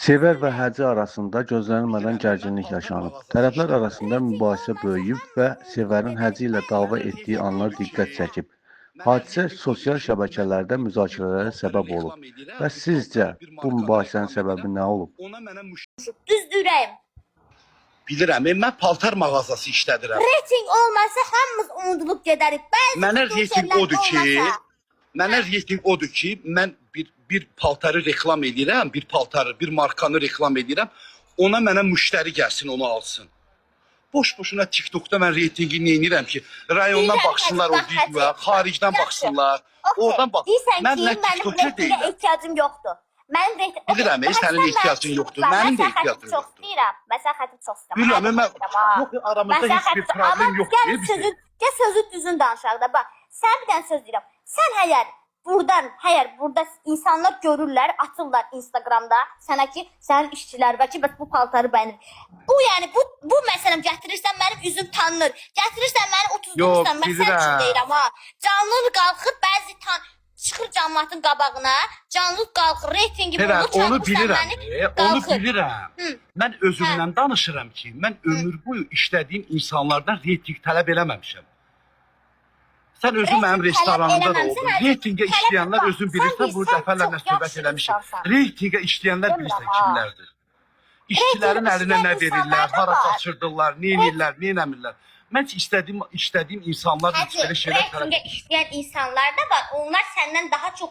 Sever və Həci arasında gözlənilmədən gərginlik yaşanıb. Tərəflər arasında mübahisə böyüyüb və Sevərin Həci ilə dava etdiyi anlar diqqət çəkib. Hadisə sosial şəbəkələrdə müzakirələrə səbəb olub. Və sizcə bu mübahisənin səbəbi nə olub? Düzdür ürəyim. Bilirəm, mən paltar mağazası işlədirəm. Reyting olmasa hamımız unudulub gedərik. Mənə reyting odur ki, mən bir paltarı reklam edirəm, bir markanı reklam edirəm. Ona mənə müştəri gəlsin, onu alsın. Boş-boşuna TikTokda mən reytingi neynirəm ki? Rayondan baxsınlar o videoya, xaricdən baxsınlar. Oradan bax. Mən TikToker deyiləm. Ehtiyacım yoxdur. Mənim reyting... Bilirəm, sənin ehtiyacın yoxdur. Mənim də ehtiyacım yoxdur. Məsələn, xətim çox istəyirəm. Bilirəm, aramızda heç bir problem yoxdur. Gəl sözü düzün danışaq da. Bax, sən bir dənə söz deyirəm. Sən burada insanlar görürlər, atırlar Instagramda sənə ki, sənin işçilər və ki, bəs bu paltarı bəyənir. Bu yəni bu məsələn gətirirsən mənim üzüm tanınır. Gətirirsən məni 30 durursan, mən sən üçün deyirəm ha. Canlı qalxır, bəzi çıxır cəmaatın qabağına, canlı qalxır, reytingi vurur, onu bilirəm. Mən özümdən danışıram ki, mən ömür boyu işlədiyim insanlardan reyting tələb eləməmişəm. Sən özün mənim restoranımda da oldun. Reytingə işləyənlər özün bilirsən, bunu dəfələrlə söhbət eləmişim. Reytingə işləyənlər bilirsən kimlərdir. İşçilərin əlinə nə verirlər, hara qaçırdırlar, nə edirlər, nə eləmirlər. Mən işlədiyim insanlar belə şeylər tələb reytingə işləyən insanlar da var. Onlar səndən daha çox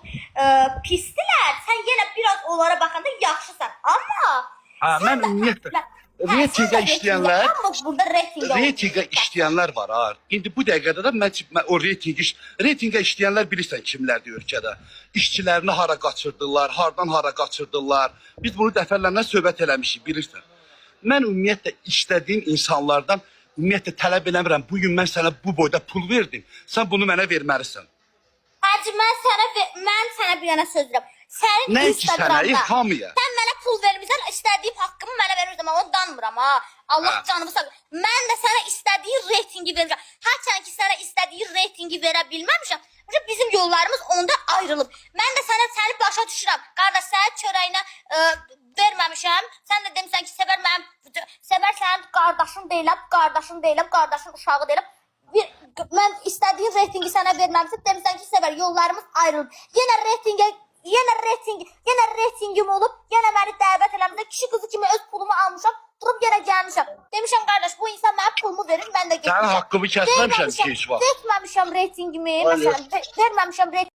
pisdilər. Sən yenə biraz onlara baxanda yaxşısan. Amma mən ümumiyyətlə reytingə işləyənlər var ha. İndi bu dəqiqədə də mən o reytingə işləyənlər bilirsən kimlərdir ölkədə. İşçilərini hara qaçırdılar, hardan hara qaçırdılar. Biz bunu dəfələrlə söhbət eləmişik, bilirsən. Mən ümumiyyətlə işlədiyim insanlardan ümumiyyətlə tələb eləmirəm. Bugün mən sənə bu boyda pul verdim. Sən bunu mənə verməlisən. Hacı, mən sənə bir dənə söz deyirəm. Sənin Instagramda sən mənə pul vermirsən, istədiyim haqqımı mənə vermirsən. Mən onu danmıram ha. Allah canımı sağ. Mən də sənə istədiyin reytingi vermişəm. Hətta ki sənə istədiyin reytingi verə bilməmişəm. Bizim yollarımız onda ayrılıb. Mən də səni başa düşürəm. Qardaş, sənin çörəyinə verməmişəm. Sən də demisən ki, Sevər sənin qardaşın deyiləm, qardaşın uşağı deyiləm. Mən istədiyin reytingi sənə verməmişəm. Demisən ki, Sevər, yollarımız ayrılıb. Yenə reytingim olub, yenə məni dəvət eləmişəm. Kişi qızı kimi öz pulumu almışam, durub yenə gəlmişəm. Demişəm, qardaş, bu insan mənə pulumu verir, mən də getmişəm. Sən haqqımı kəsməmişəm ki, heç vaxt. Verməmişəm reytingimi, məsələn, verməmişəm reytingimi.